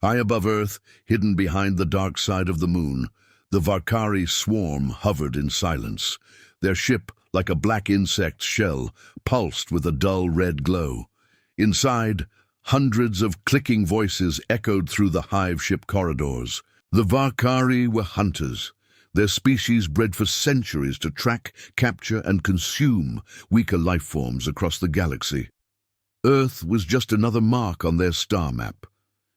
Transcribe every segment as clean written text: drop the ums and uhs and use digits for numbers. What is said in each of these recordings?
High above Earth, hidden behind the dark side of the moon, the Varkari swarm hovered in silence. Their ship, like a black insect's shell, pulsed with a dull red glow. Inside, hundreds of clicking voices echoed through the hive ship corridors. The Varkari were hunters, their species bred for centuries to track, capture, and consume weaker life forms across the galaxy. Earth was just another mark on their star map.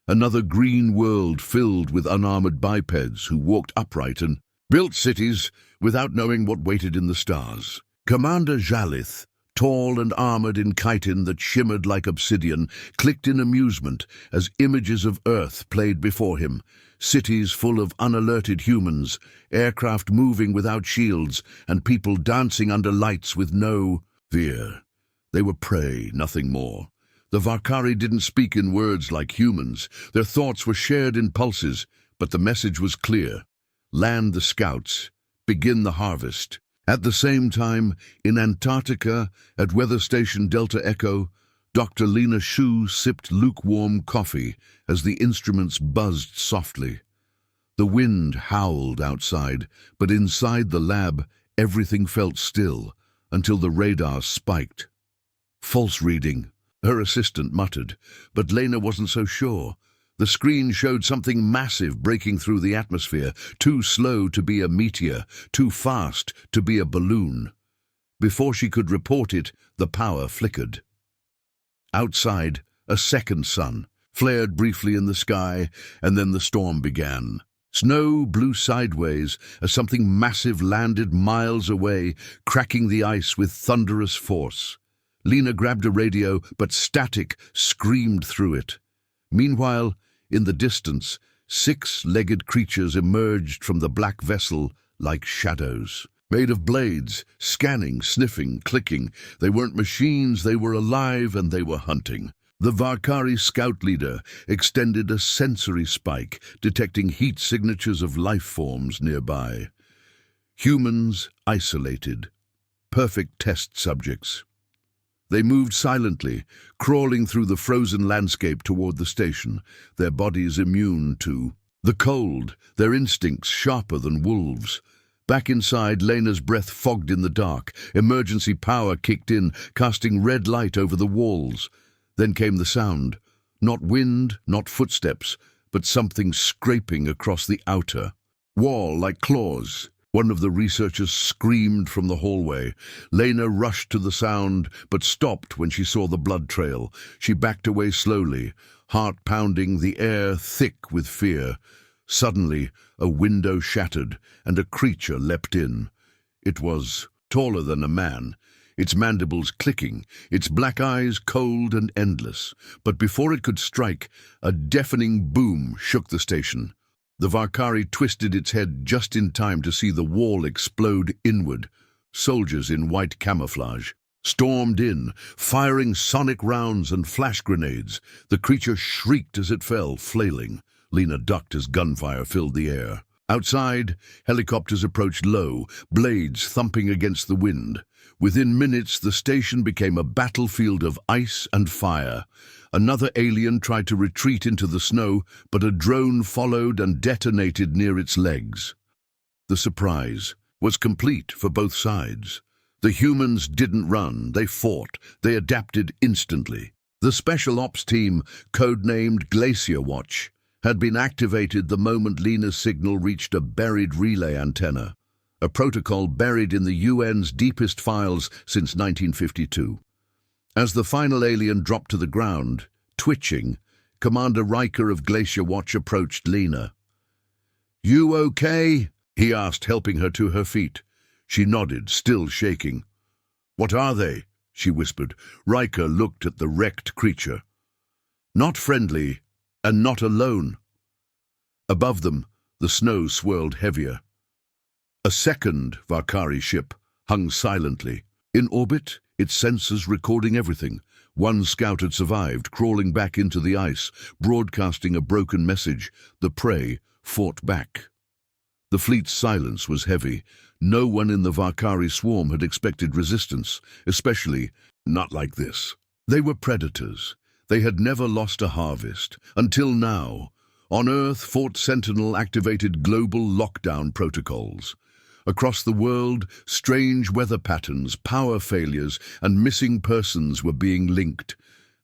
Another green world filled with unarmored bipeds who walked upright and built cities without knowing what waited in the stars. Commander Jalith, tall and armored in chitin that shimmered like obsidian, clicked in amusement as images of Earth played before him. Cities full of unalerted humans, aircraft moving without shields, and people dancing under lights with no fear. They were prey, nothing more. The Varkari didn't speak in words like humans. Their thoughts were shared in pulses, but the message was clear. Land the scouts. Begin the harvest. At the same time, in Antarctica, at Weather Station Delta Echo, Dr. Lena Shu sipped lukewarm coffee as the instruments buzzed softly. The wind howled outside, but inside the lab, everything felt still, until the radar spiked. False reading, her assistant muttered, but Lena wasn't so sure. The screen showed something massive breaking through the atmosphere, too slow to be a meteor, too fast to be a balloon. Before she could report it, the power flickered. Outside, a second sun flared briefly in the sky, and then the storm began. Snow blew sideways as something massive landed miles away, cracking the ice with thunderous force. Lena grabbed a radio, but static screamed through it. Meanwhile, in the distance, six-legged creatures emerged from the black vessel like shadows. Made of blades, scanning, sniffing, clicking. They weren't machines, they were alive, and they were hunting. The Varkari scout leader extended a sensory spike, detecting heat signatures of life forms nearby. Humans isolated. Perfect test subjects. They moved silently, crawling through the frozen landscape toward the station, their bodies immune to the cold, their instincts sharper than wolves. Back inside, Lena's breath fogged in the dark. Emergency power kicked in, casting red light over the walls. Then came the sound. Not wind, not footsteps, but something scraping across the outer wall like claws. One of the researchers screamed from the hallway. Lena rushed to the sound, but stopped when she saw the blood trail. She backed away slowly, heart pounding, the air thick with fear. Suddenly, a window shattered, and a creature leapt in. It was taller than a man, its mandibles clicking, its black eyes cold and endless. But before it could strike, a deafening boom shook the station. The Varkari twisted its head just in time to see the wall explode inward. Soldiers in white camouflage stormed in, firing sonic rounds and flash grenades. The creature shrieked as it fell, flailing. Lena ducked as gunfire filled the air. Outside, helicopters approached low, blades thumping against the wind. Within minutes, the station became a battlefield of ice and fire. Another alien tried to retreat into the snow, but a drone followed and detonated near its legs. The surprise was complete for both sides. The humans didn't run, they fought, they adapted instantly. The Special Ops team, codenamed Glacier Watch, had been activated the moment Lena's signal reached a buried relay antenna, a protocol buried in the UN's deepest files since 1952. As the final alien dropped to the ground, twitching, Commander Riker of Glacier Watch approached Lena. "You okay?" he asked, helping her to her feet. She nodded, still shaking. "What are they?" she whispered. Riker looked at the wrecked creature. Not friendly, and not alone. Above them, the snow swirled heavier. A second Varkari ship hung silently. In orbit, its sensors recording everything. One scout had survived, crawling back into the ice, broadcasting a broken message. The prey fought back. The fleet's silence was heavy. No one in the Varkari swarm had expected resistance, especially not like this. They were predators. They had never lost a harvest, until now. On Earth, Fort Sentinel activated global lockdown protocols. Across the world, strange weather patterns, power failures, and missing persons were being linked.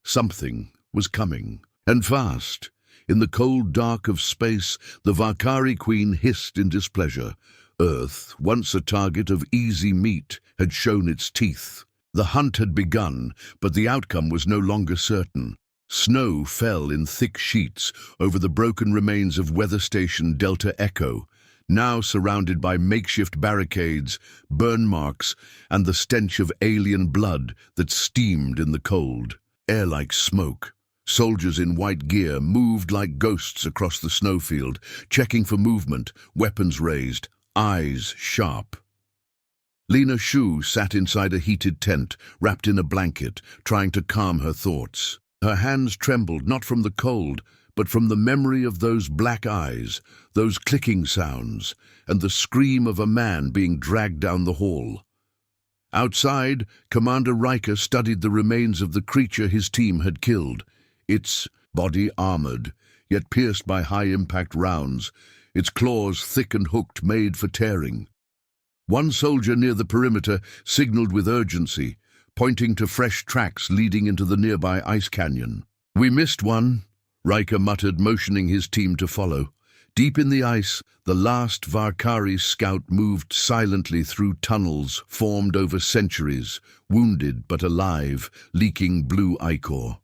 Something was coming, and fast. In the cold dark of space, the Valkyrie Queen hissed in displeasure. Earth, once a target of easy meat, had shown its teeth. The hunt had begun, but the outcome was no longer certain. Snow fell in thick sheets over the broken remains of Weather Station Delta Echo, now surrounded by makeshift barricades, burn marks, and the stench of alien blood that steamed in the cold. Air like smoke. Soldiers in white gear moved like ghosts across the snowfield, checking for movement, weapons raised, eyes sharp. Lena Shu sat inside a heated tent, wrapped in a blanket, trying to calm her thoughts. Her hands trembled not from the cold, but from the memory of those black eyes, those clicking sounds, and the scream of a man being dragged down the hall. Outside, Commander Riker studied the remains of the creature his team had killed. Its body armored, yet pierced by high-impact rounds, its claws thick and hooked made for tearing. One soldier near the perimeter signaled with urgency, pointing to fresh tracks leading into the nearby ice canyon. "We missed one," Riker muttered, motioning his team to follow. Deep in the ice, the last Valkyrie scout moved silently through tunnels formed over centuries, wounded but alive, leaking blue ichor.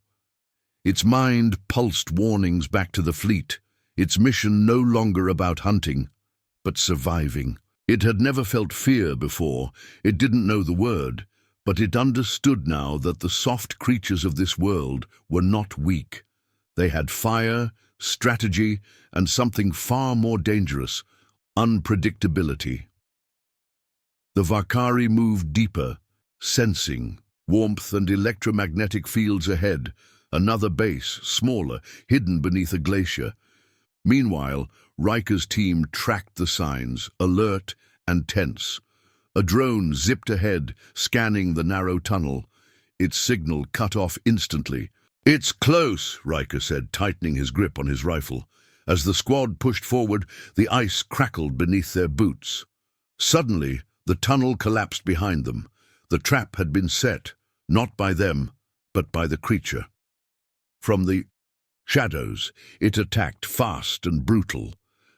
Its mind pulsed warnings back to the fleet, its mission no longer about hunting, but surviving. It had never felt fear before, it didn't know the word, but it understood now that the soft creatures of this world were not weak. They had fire, strategy, and something far more dangerous, unpredictability. The Valkyrie moved deeper, sensing warmth and electromagnetic fields ahead, another base, smaller, hidden beneath a glacier. Meanwhile, Riker's team tracked the signs, alert and tense. A drone zipped ahead, scanning the narrow tunnel. Its signal cut off instantly. "It's close," Riker said, tightening his grip on his rifle. As the squad pushed forward, the ice crackled beneath their boots. Suddenly, the tunnel collapsed behind them. The trap had been set, not by them, but by the creature. From the shadows, it attacked, fast and brutal.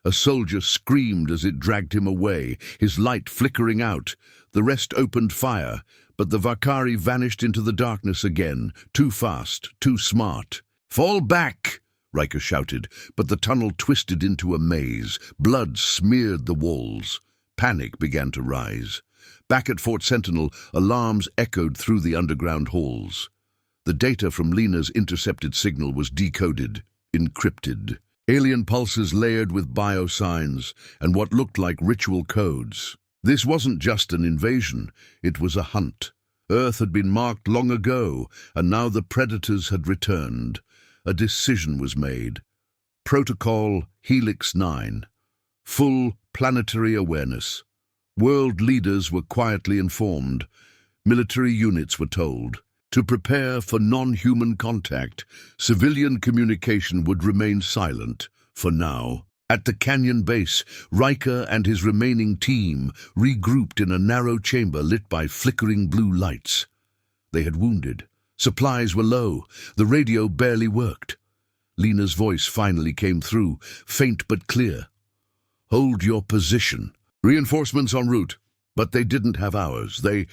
A soldier screamed as it dragged him away, his light flickering out. The rest opened fire, but the Valkyrie vanished into the darkness again, too fast, too smart. "Fall back!" Riker shouted, but the tunnel twisted into a maze. Blood smeared the walls. Panic began to rise. Back at Fort Sentinel, alarms echoed through the underground halls. The data from Lena's intercepted signal was decoded, encrypted. Alien pulses layered with biosigns and what looked like ritual codes. This wasn't just an invasion, it was a hunt. Earth had been marked long ago, and now the predators had returned. A decision was made. Protocol Helix 9. Full planetary awareness. World leaders were quietly informed. Military units were told. To prepare for non-human contact, civilian communication would remain silent, for now. At the canyon base, Riker and his remaining team regrouped in a narrow chamber lit by flickering blue lights. They had wounded. Supplies were low. The radio barely worked. Lena's voice finally came through, faint but clear. "Hold your position. Reinforcements en route." But they didn't have hours. They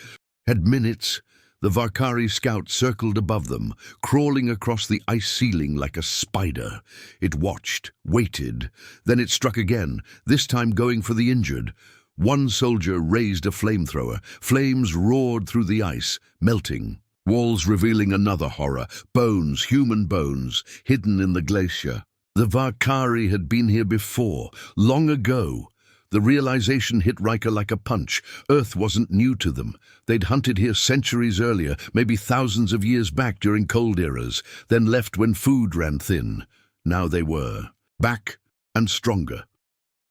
had minutes. The Valkyrie scout circled above them, crawling across the ice ceiling like a spider. It watched, waited. Then it struck again, this time going for the injured. One soldier raised a flamethrower. Flames roared through the ice, melting. Walls revealing another horror. Bones, human bones, hidden in the glacier. The Valkyrie had been here before, long ago. The realization hit Riker like a punch. Earth wasn't new to them. They'd hunted here centuries earlier, maybe thousands of years back during cold eras, then left when food ran thin. Now they were back and stronger.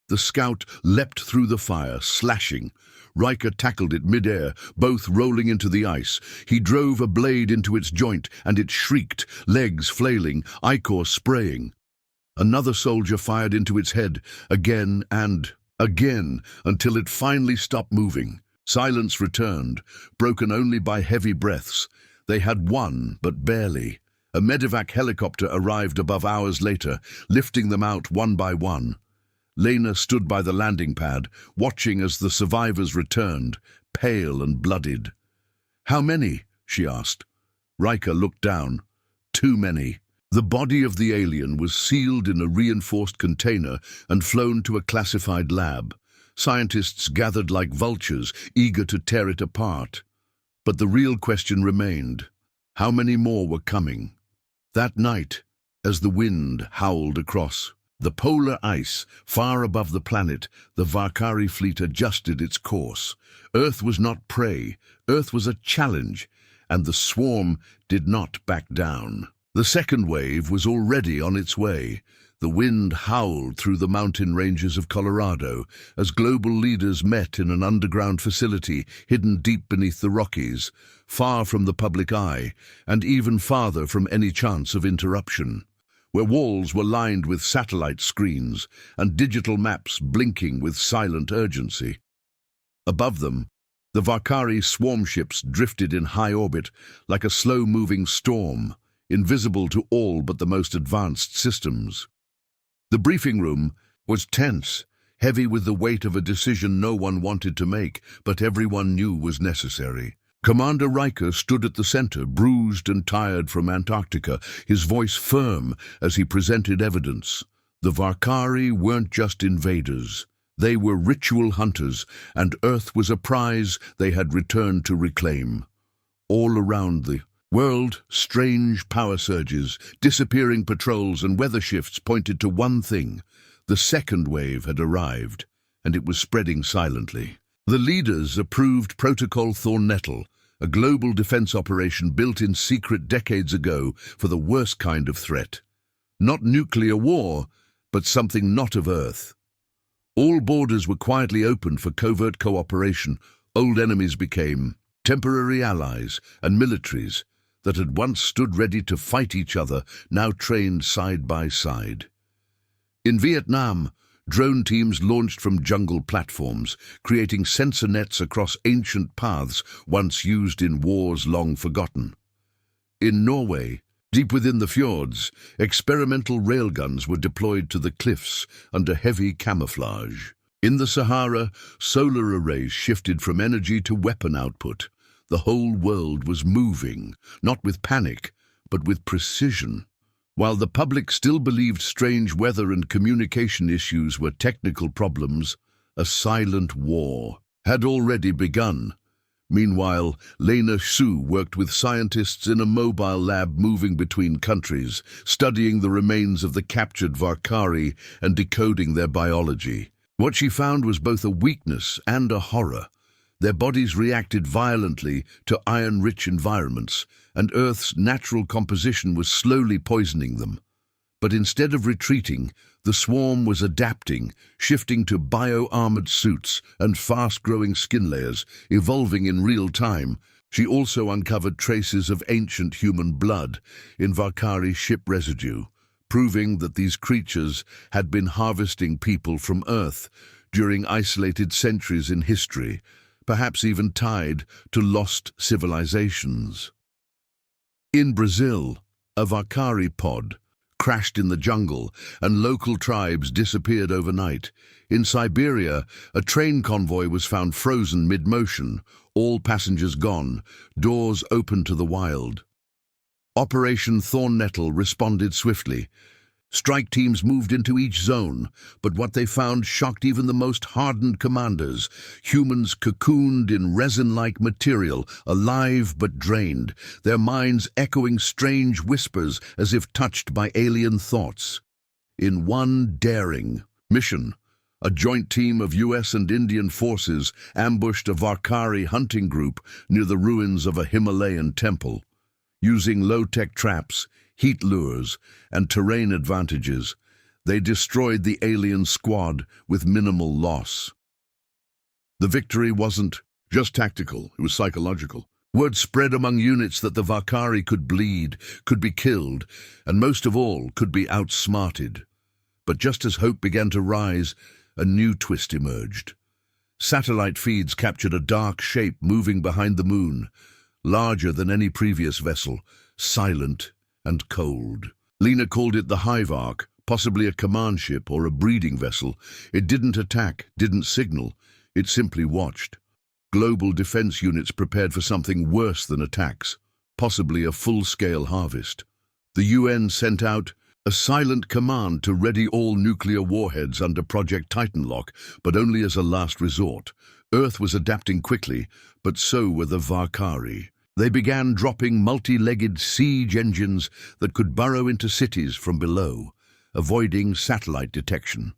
The scout leapt through the fire, slashing. Riker tackled it mid-air, both rolling into the ice. He drove a blade into its joint, and it shrieked, legs flailing, ichor spraying. Another soldier fired into its head, again and again, until it finally stopped moving. Silence returned, broken only by heavy breaths. They had won, but barely. A medevac helicopter arrived above hours later, lifting them out one by one. Lena stood by the landing pad, watching as the survivors returned, pale and bloodied. "How many?" she asked. Riker looked down. "Too many." The body of the alien was sealed in a reinforced container and flown to a classified lab. Scientists gathered like vultures, eager to tear it apart. But the real question remained. How many more were coming? That night, as the wind howled across the polar ice far above the planet, the Valkyrie fleet adjusted its course. Earth was not prey, Earth was a challenge, and the swarm did not back down. The second wave was already on its way. The wind howled through the mountain ranges of Colorado as global leaders met in an underground facility hidden deep beneath the Rockies, far from the public eye, and even farther from any chance of interruption, where walls were lined with satellite screens and digital maps blinking with silent urgency. Above them, the Valkyrie swarm ships drifted in high orbit like a slow-moving storm, invisible to all but the most advanced systems. The briefing room was tense, heavy with the weight of a decision no one wanted to make, but everyone knew was necessary. Commander Riker stood at the center, bruised and tired from Antarctica, his voice firm as he presented evidence. The Valkyrie weren't just invaders. They were ritual hunters, and Earth was a prize they had returned to reclaim. All around the world, strange power surges, disappearing patrols and weather shifts pointed to one thing. The second wave had arrived, and it was spreading silently. The leaders approved Protocol Thornettle, a global defense operation built in secret decades ago for the worst kind of threat. Not nuclear war, but something not of Earth. All borders were quietly opened for covert cooperation. Old enemies became temporary allies, and militaries that had once stood ready to fight each other now trained side by side. In Vietnam, drone teams launched from jungle platforms, creating sensor nets across ancient paths once used in wars long forgotten. In Norway, deep within the fjords, experimental railguns were deployed to the cliffs under heavy camouflage. In the Sahara, solar arrays shifted from energy to weapon output. The whole world was moving, not with panic, but with precision. While the public still believed strange weather and communication issues were technical problems, a silent war had already begun. Meanwhile, Lena Xu worked with scientists in a mobile lab moving between countries, studying the remains of the captured Valkyrie and decoding their biology. What she found was both a weakness and a horror. Their bodies reacted violently to iron-rich environments, and Earth's natural composition was slowly poisoning them. But instead of retreating, the swarm was adapting, shifting to bio-armored suits and fast-growing skin layers, evolving in real time. She also uncovered traces of ancient human blood in Valkyrie ship residue, proving that these creatures had been harvesting people from Earth during isolated centuries in history, perhaps even tied to lost civilizations. In Brazil, a Valkyrie pod crashed in the jungle, and local tribes disappeared overnight. In Siberia, a train convoy was found frozen mid-motion, all passengers gone, doors open to the wild. Operation Thornettle responded swiftly. Strike teams moved into each zone, but what they found shocked even the most hardened commanders. Humans cocooned in resin-like material, alive but drained, their minds echoing strange whispers as if touched by alien thoughts. In one daring mission, a joint team of US and Indian forces ambushed a Valkyrie hunting group near the ruins of a Himalayan temple. Using low-tech traps, heat lures, and terrain advantages, they destroyed the alien squad with minimal loss. The victory wasn't just tactical, it was psychological. Word spread among units that the Valkyrie could bleed, could be killed, and most of all, could be outsmarted. But just as hope began to rise, a new twist emerged. Satellite feeds captured a dark shape moving behind the moon, larger than any previous vessel, silent and cold. Lena called it the Hive Ark, possibly a command ship or a breeding vessel. It didn't attack, didn't signal, it simply watched. Global defense units prepared for something worse than attacks, possibly a full-scale harvest. The UN sent out a silent command to ready all nuclear warheads under Project Titanlock, but only as a last resort. Earth was adapting quickly, but so were the Valkyrie. They began dropping multi-legged siege engines that could burrow into cities from below, avoiding satellite detection.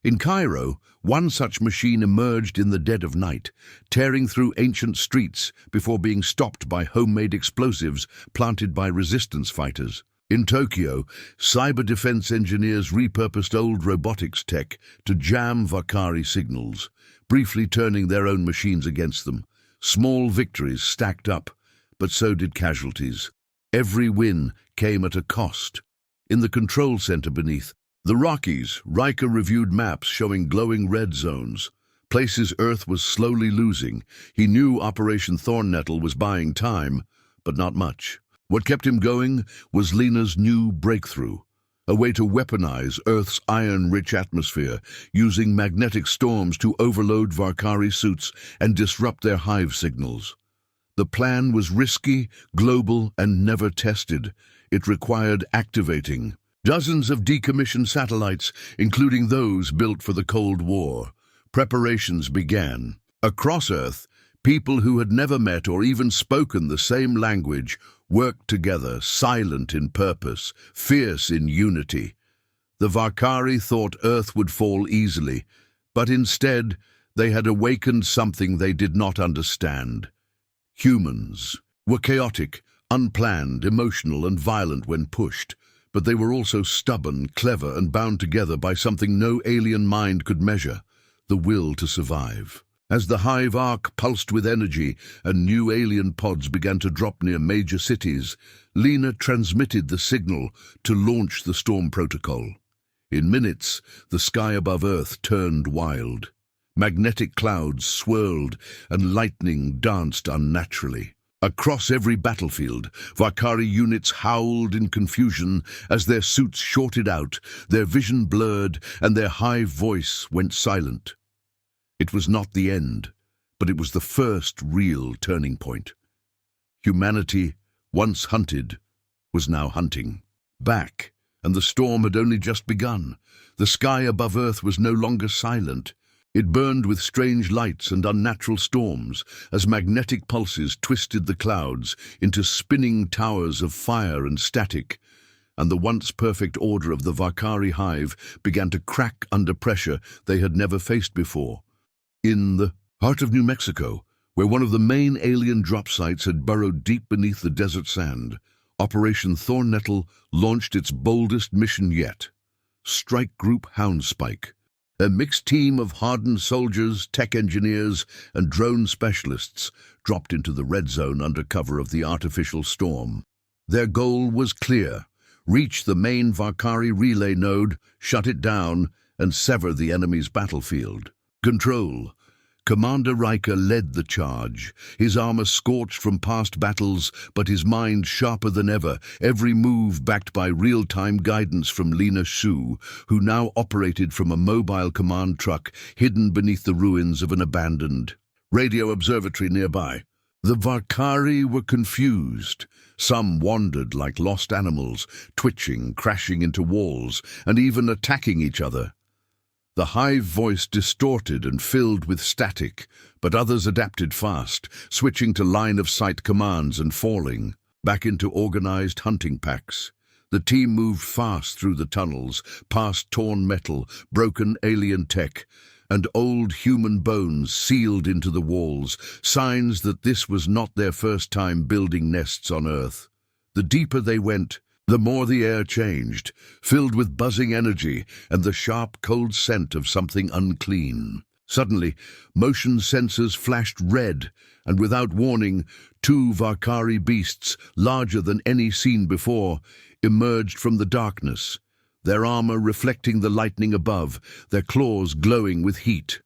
In Cairo, one such machine emerged in the dead of night, tearing through ancient streets before being stopped by homemade explosives planted by resistance fighters. In Tokyo, cyber defense engineers repurposed old robotics tech to jam Valkyrie signals, briefly turning their own machines against them. Small victories stacked up, but so did casualties. Every win came at a cost. In the control center beneath the Rockies, Riker reviewed maps showing glowing red zones, places Earth was slowly losing. He knew Operation Thornnettle was buying time, but not much. What kept him going was Lena's new breakthrough, a way to weaponize Earth's iron-rich atmosphere, using magnetic storms to overload Valkyrie suits and disrupt their hive signals. The plan was risky, global, and never tested. It required activating dozens of decommissioned satellites, including those built for the Cold War. Preparations began. Across Earth, people who had never met or even spoken the same language worked together, silent in purpose, fierce in unity. The Valkyrie thought Earth would fall easily, but instead they had awakened something they did not understand. Humans were chaotic, unplanned, emotional, and violent when pushed, but they were also stubborn, clever, and bound together by something no alien mind could measure: the will to survive. As the Hive Ark pulsed with energy and new alien pods began to drop near major cities, Lena transmitted the signal to launch the Storm Protocol. In minutes, the sky above Earth turned wild. Magnetic clouds swirled and lightning danced unnaturally. Across every battlefield, Valkyrie units howled in confusion as their suits shorted out, their vision blurred, and their hive voice went silent. It was not the end, but it was the first real turning point. Humanity, once hunted, was now hunting back, and the storm had only just begun. The sky above Earth was no longer silent. It burned with strange lights and unnatural storms as magnetic pulses twisted the clouds into spinning towers of fire and static, and the once perfect order of the Valkyrie hive began to crack under pressure they had never faced before. In the heart of New Mexico, where one of the main alien drop sites had burrowed deep beneath the desert sand, Operation Thornnettle launched its boldest mission yet. Strike Group Houndspike, a mixed team of hardened soldiers, tech engineers, and drone specialists, dropped into the red zone under cover of the artificial storm. Their goal was clear: reach the main Valkyrie relay node, shut it down, and sever the enemy's battlefield. Control. Commander Riker led the charge, his armor scorched from past battles, but his mind sharper than ever, every move backed by real-time guidance from Lena Shu, who now operated from a mobile command truck hidden beneath the ruins of an abandoned radio observatory nearby. The Valkyrie were confused. Some wandered like lost animals, twitching, crashing into walls, and even attacking each other. The hive voice distorted and filled with static, but others adapted fast, switching to line-of-sight commands and falling back into organized hunting packs. The team moved fast through the tunnels, past torn metal, broken alien tech, and old human bones sealed into the walls, signs that this was not their first time building nests on Earth. The deeper they went, the more the air changed, filled with buzzing energy and the sharp, cold scent of something unclean. Suddenly, motion sensors flashed red, and without warning, two Valkyrie beasts, larger than any seen before, emerged from the darkness. their armor reflecting the lightning above, their claws glowing with heat.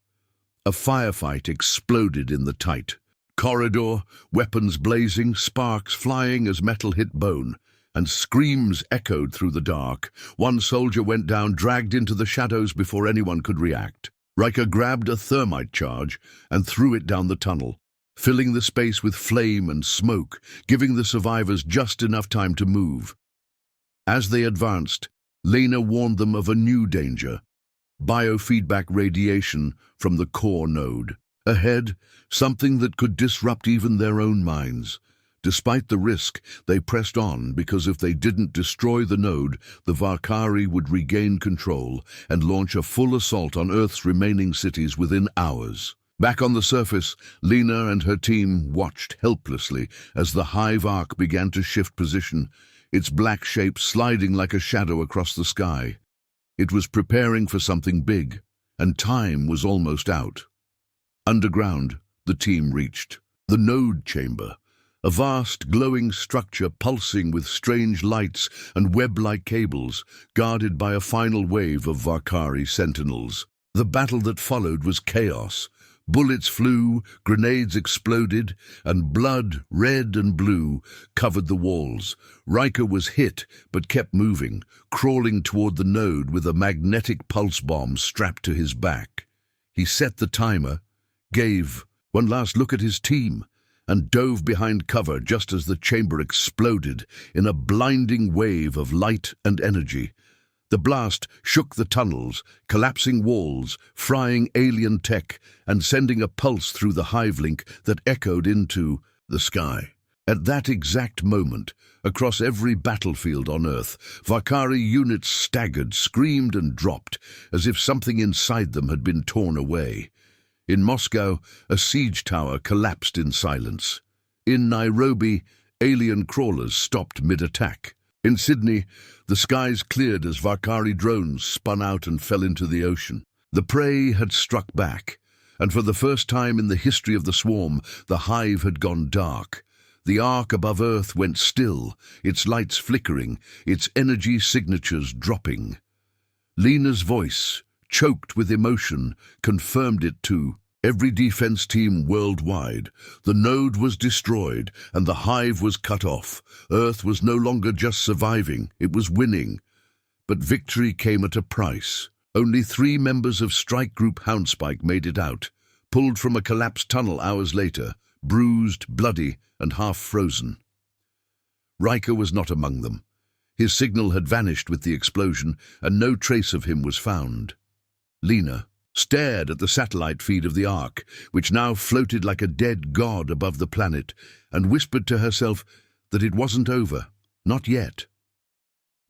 A firefight exploded in the tight corridor, weapons blazing, sparks flying as metal hit bone, and screams echoed through the dark. One soldier went down, dragged into the shadows before anyone could react. Riker grabbed a thermite charge and threw it down the tunnel, filling the space with flame and smoke, giving the survivors just enough time to move. As they advanced, Lena warned them of a new danger: biofeedback radiation from the core node. Ahead, something that could disrupt even their own minds. Despite the risk, they pressed on because if they didn't destroy the node, the Valkyrie would regain control and launch a full assault on Earth's remaining cities within hours. Back on the surface, Lena and her team watched helplessly as the Hive Ark began to shift position, its black shape sliding like a shadow across the sky. It was preparing for something big, and time was almost out. Underground, the team reached the node chamber, a vast glowing structure pulsing with strange lights and web-like cables, guarded by a final wave of Valkyrie sentinels. The battle that followed was chaos. Bullets flew, grenades exploded, and blood, red and blue, covered the walls. Riker was hit, but kept moving, crawling toward the node with a magnetic pulse bomb strapped to his back. He set the timer, gave one last look at his team, and dove behind cover just as the chamber exploded in a blinding wave of light and energy. The blast shook the tunnels, collapsing walls, frying alien tech, and sending a pulse through the hive link that echoed into the sky. At that exact moment, across every battlefield on Earth, Valkyrie units staggered, screamed, and dropped, as if something inside them had been torn away. In Moscow, a siege tower collapsed in silence. In Nairobi, alien crawlers stopped mid-attack. In Sydney, the skies cleared as Valkyrie drones spun out and fell into the ocean. The prey had struck back, and for the first time in the history of the swarm, the hive had gone dark. The arc above Earth went still, its lights flickering, its energy signatures dropping. Lena's voice, choked with emotion, confirmed it too. Every defense team worldwide. The node was destroyed, and the hive was cut off. Earth was no longer just surviving, it was winning. But victory came at a price. Only 3 members of Strike Group Houndspike made it out, pulled from a collapsed tunnel hours later, bruised, bloody, and half frozen. Riker was not among them. His signal had vanished with the explosion, and no trace of him was found. Lena stared at the satellite feed of the Ark, which now floated like a dead god above the planet, and whispered to herself that it wasn't over, not yet.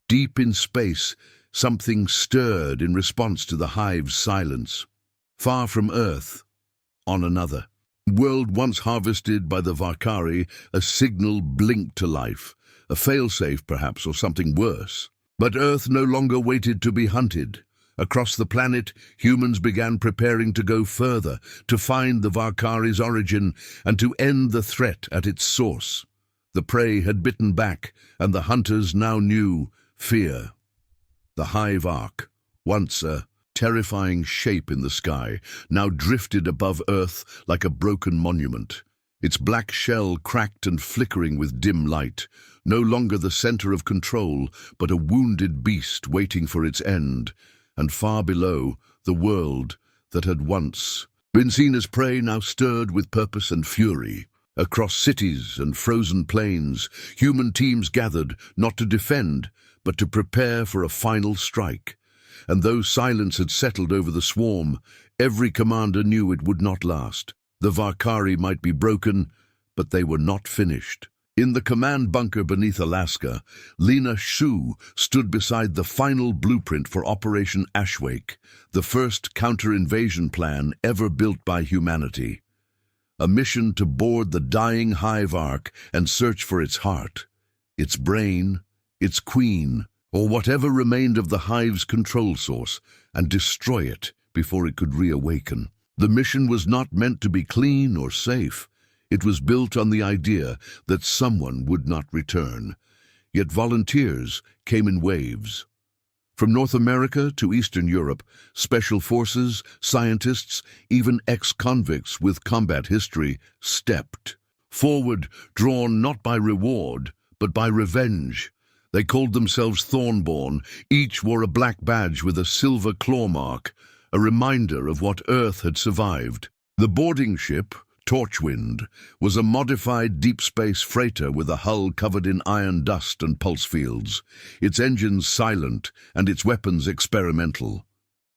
Deep in space, something stirred in response to the hive's silence. Far from Earth, on another world once harvested by the Valkyrie, a signal blinked to life, a failsafe perhaps, or something worse. But Earth no longer waited to be hunted. Across the planet, humans began preparing to go further, to find the Valkyrie's origin, and to end the threat at its source. The prey had bitten back, and the hunters now knew fear. The Hive Ark, once a terrifying shape in the sky, now drifted above Earth like a broken monument. Its black shell cracked and flickering with dim light, no longer the center of control, but a wounded beast waiting for its end. And far below, the world that had once been seen as prey now stirred with purpose and fury. Across cities and frozen plains, human teams gathered, not to defend, but to prepare for a final strike. And though silence had settled over the swarm, every commander knew it would not last. The Valkyrie might be broken, but they were not finished. In the command bunker beneath Alaska, Lena Shu stood beside the final blueprint for Operation Ashwake, the first counter-invasion plan ever built by humanity. A mission to board the dying Hive Ark and search for its heart, its brain, its queen, or whatever remained of the Hive's control source, and destroy it before it could reawaken. The mission was not meant to be clean or safe. It was built on the idea that someone would not return. Yet volunteers came in waves. From North America to Eastern Europe, special forces, scientists, even ex-convicts with combat history stepped forward, drawn not by reward, but by revenge. They called themselves Thornborn. Each wore a black badge with a silver claw mark, a reminder of what Earth had survived. The boarding ship, Torchwind, was a modified deep space freighter with a hull covered in iron dust and pulse fields, its engines silent and its weapons experimental.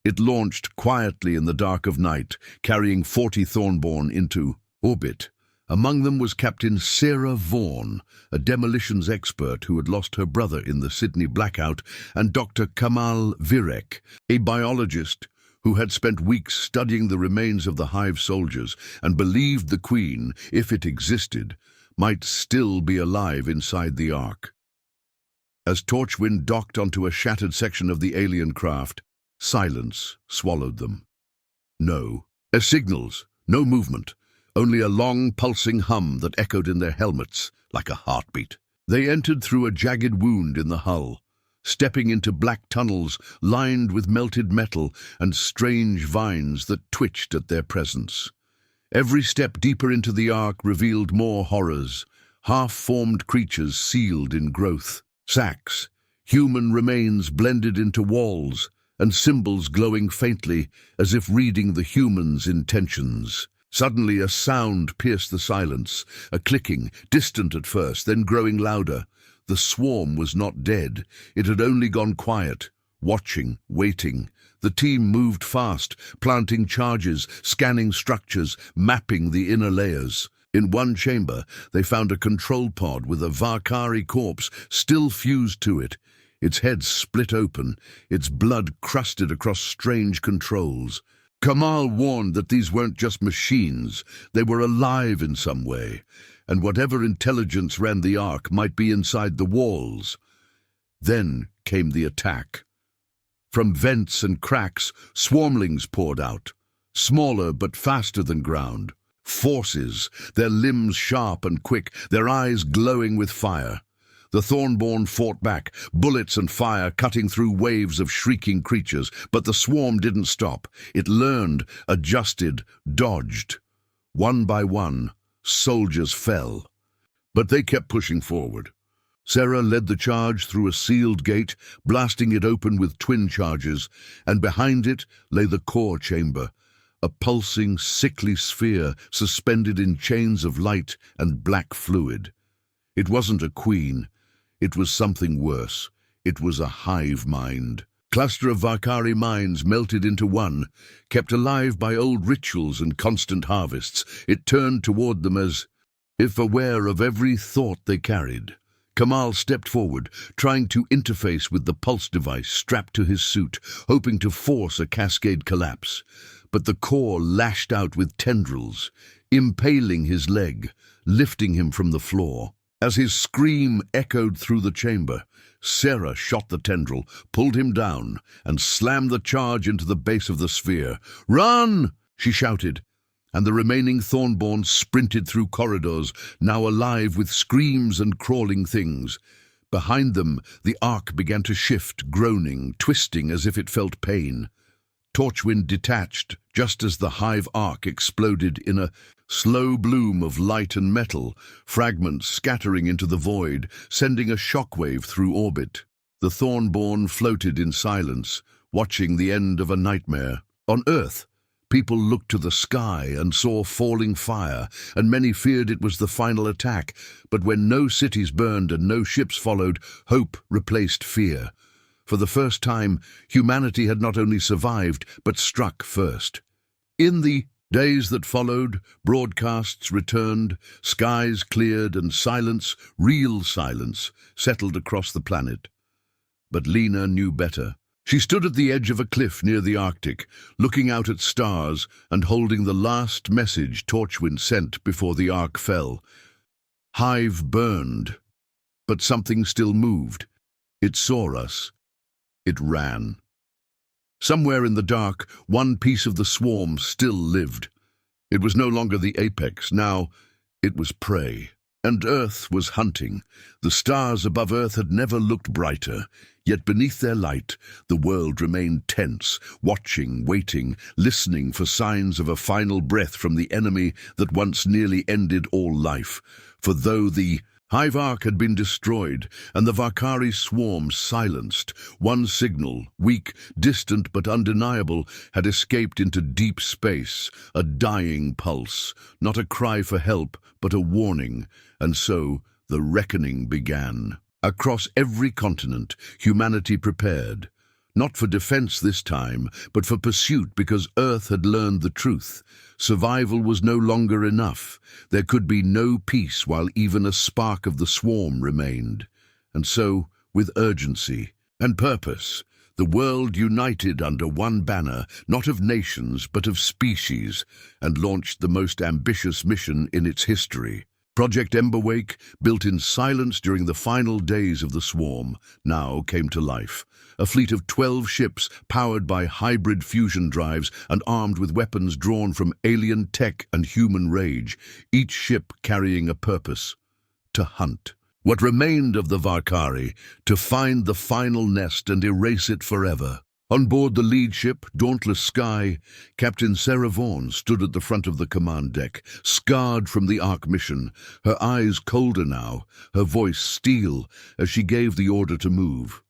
It launched quietly in the dark of night, carrying 40 Thornborn into orbit. Among them was Captain Sarah Vaughan, a demolitions expert who had lost her brother in the Sydney blackout, and Dr. Kamal Virek, a biologist who had spent weeks studying the remains of the Hive soldiers and believed the Queen, if it existed, might still be alive inside the Ark. As Torchwind docked onto a shattered section of the alien craft, silence swallowed them. No signals, no movement. Only a long, pulsing hum that echoed in their helmets like a heartbeat. They entered through a jagged wound in the hull, stepping into black tunnels lined with melted metal and strange vines that twitched at their presence. Every step deeper into the Ark revealed more horrors, half-formed creatures sealed in growth, sacks, human remains blended into walls, and symbols glowing faintly as if reading the humans' intentions. Suddenly a sound pierced the silence, a clicking, distant at first, then growing louder. The swarm was not dead. It had only gone quiet, watching, waiting. The team moved fast, planting charges, scanning structures, mapping the inner layers. In one chamber, they found a control pod with a Valkyrie corpse still fused to it. Its head split open, its blood crusted across strange controls. Kamal warned that these weren't just machines, they were alive in some way, and whatever intelligence ran the Ark might be inside the walls. Then came the attack. From vents and cracks, swarmlings poured out, smaller but faster than ground. Forces, their limbs sharp and quick, their eyes glowing with fire. The Thornborn fought back, bullets and fire cutting through waves of shrieking creatures, but the swarm didn't stop. It learned, adjusted, dodged. One by one, soldiers fell. But they kept pushing forward. Sarah led the charge through a sealed gate, blasting it open with twin charges, and behind it lay the core chamber, a pulsing, sickly sphere suspended in chains of light and black fluid. It wasn't a queen. It was something worse. It was a hive mind. Cluster of Valkyrie minds melted into one, kept alive by old rituals and constant harvests. It turned toward them as if aware of every thought they carried. Kamal stepped forward, trying to interface with the pulse device strapped to his suit, hoping to force a cascade collapse. But the core lashed out with tendrils, impaling his leg, lifting him from the floor. As his scream echoed through the chamber, Sarah shot the tendril, pulled him down, and slammed the charge into the base of the sphere. "Run!" she shouted, and the remaining Thornborn sprinted through corridors, now alive with screams and crawling things. Behind them, the Ark began to shift, groaning, twisting as if it felt pain. Torchwind detached just as the Hive Ark exploded in a slow bloom of light and metal, fragments scattering into the void, sending a shockwave through orbit. The Thornborn floated in silence, watching the end of a nightmare. On Earth, people looked to the sky and saw falling fire, and many feared it was the final attack. But when no cities burned and no ships followed, hope replaced fear. For the first time, humanity had not only survived, but struck first. In the days that followed, broadcasts returned, skies cleared, and silence, real silence, settled across the planet. But Lena knew better. She stood at the edge of a cliff near the Arctic, looking out at stars and holding the last message Torchwind sent before the Ark fell. Hive burned, but something still moved. It saw us. It ran. Somewhere in the dark, one piece of the swarm still lived. It was no longer the apex. Now it was prey. And Earth was hunting. The stars above Earth had never looked brighter, yet beneath their light, the world remained tense, watching, waiting, listening for signs of a final breath from the enemy that once nearly ended all life. For though the Hive Ark had been destroyed, and the Valkyrie swarm silenced, one signal, weak, distant but undeniable, had escaped into deep space, a dying pulse, not a cry for help, but a warning, and so the reckoning began. Across every continent, humanity prepared, not for defense this time, but for pursuit because Earth had learned the truth. Survival was no longer enough. There could be no peace while even a spark of the swarm remained. And so, with urgency and purpose, the world united under one banner, not of nations but of species, and launched the most ambitious mission in its history. Project Emberwake, built in silence during the final days of the swarm, now came to life. A fleet of 12 ships powered by hybrid fusion drives and armed with weapons drawn from alien tech and human rage, each ship carrying a purpose: to hunt what remained of the Valkyrie, to find the final nest and erase it forever. On board the lead ship, Dauntless Sky, Captain Sarah Vaughan stood at the front of the command deck, scarred from the Ark mission, her eyes colder now, her voice steel as she gave the order to move.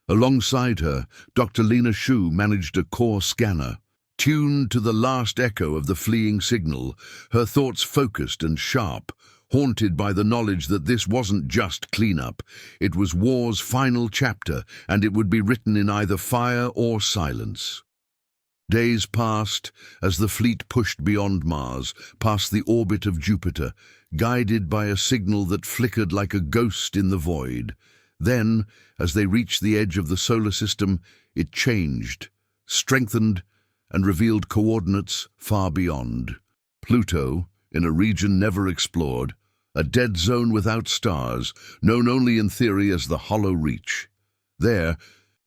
Alongside her, Dr. Lena Shu managed a core scanner. Tuned to the last echo of the fleeing signal, her thoughts focused and sharp, haunted by the knowledge that this wasn't just cleanup. It was war's final chapter, and it would be written in either fire or silence. Days passed as the fleet pushed beyond Mars, past the orbit of Jupiter, guided by a signal that flickered like a ghost in the void. Then, as they reached the edge of the solar system, it changed, strengthened, and revealed coordinates far beyond. Pluto, in a region never explored, a dead zone without stars, known only in theory as the Hollow Reach. There,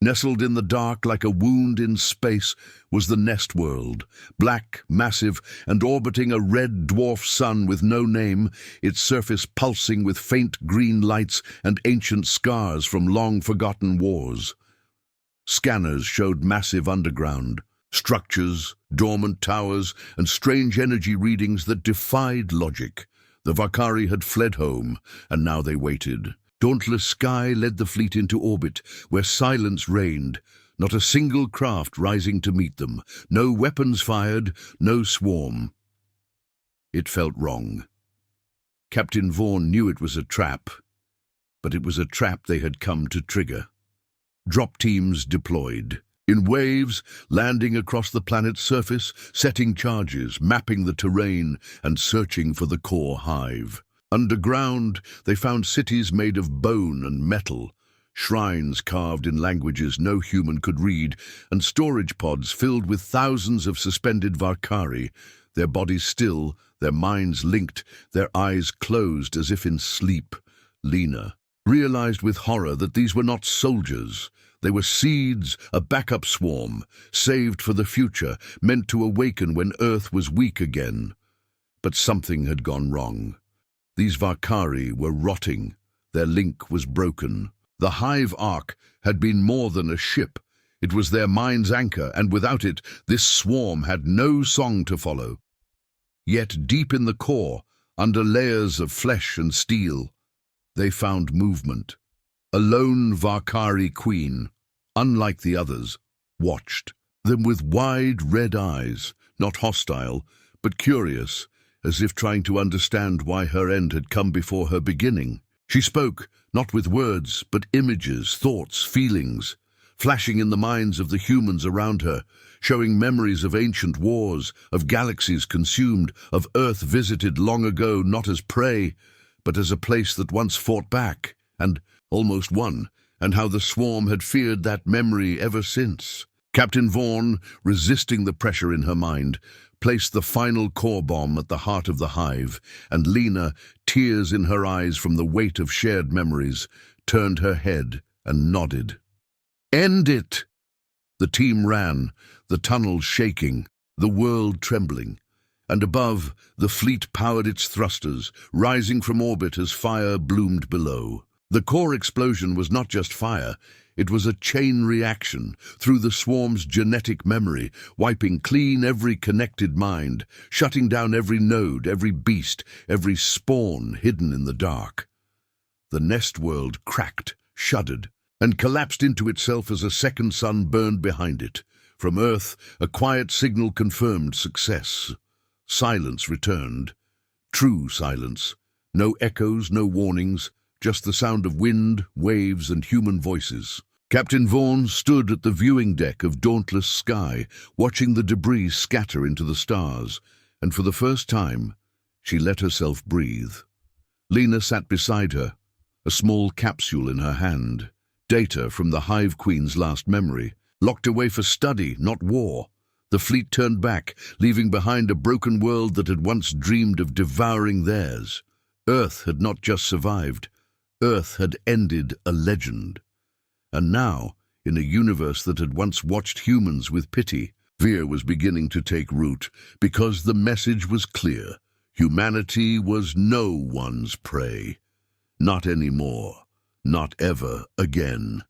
nestled in the dark like a wound in space, was the Nest World, black, massive, and orbiting a red dwarf sun with no name, its surface pulsing with faint green lights and ancient scars from long-forgotten wars. Scanners showed massive underground structures, dormant towers, and strange energy readings that defied logic. The Valkyrie had fled home, and now they waited. Dauntless Sky led the fleet into orbit, where silence reigned, not a single craft rising to meet them, no weapons fired, no swarm. It felt wrong. Captain Vaughan knew it was a trap, but it was a trap they had come to trigger. Drop teams deployed. In waves, landing across the planet's surface, setting charges, mapping the terrain, and searching for the core hive. Underground, they found cities made of bone and metal, shrines carved in languages no human could read, and storage pods filled with thousands of suspended Valkyrie, their bodies still, their minds linked, their eyes closed as if in sleep. Lena realized with horror that these were not soldiers. They were seeds, a backup swarm, saved for the future, meant to awaken when Earth was weak again. But something had gone wrong. These Valkyrie were rotting. Their link was broken. The Hive Ark had been more than a ship. It was their mind's anchor, and without it, this swarm had no song to follow. Yet deep in the core, under layers of flesh and steel, they found movement. A lone Valkyrie queen, unlike the others, watched them with wide red eyes, not hostile, but curious, as if trying to understand why her end had come before her beginning. She spoke, not with words, but images, thoughts, feelings, flashing in the minds of the humans around her, showing memories of ancient wars, of galaxies consumed, of Earth visited long ago not as prey, but as a place that once fought back, and almost won, and how the swarm had feared that memory ever since. Captain Vaughan, resisting the pressure in her mind, placed the final core bomb at the heart of the hive, and Lena, tears in her eyes from the weight of shared memories, turned her head and nodded. "End it!" The team ran, the tunnels shaking, the world trembling. And above, the fleet powered its thrusters, rising from orbit as fire bloomed below. The core explosion was not just fire, it was a chain reaction through the swarm's genetic memory, wiping clean every connected mind, shutting down every node, every beast, every spawn hidden in the dark. The nest world cracked, shuddered, and collapsed into itself as a second sun burned behind it. From Earth, a quiet signal confirmed success. Silence returned. True silence. No echoes, no warnings, just the sound of wind, waves, and human voices. Captain Vaughn stood at the viewing deck of Dauntless Sky, watching the debris scatter into the stars, and for the first time, she let herself breathe. Lena sat beside her, a small capsule in her hand, data from the Hive Queen's last memory, locked away for study, not war. The fleet turned back, leaving behind a broken world that had once dreamed of devouring theirs. Earth had not just survived. Earth had ended a legend. And now, in a universe that had once watched humans with pity, fear was beginning to take root, because the message was clear. Humanity was no one's prey. Not anymore. Not ever again.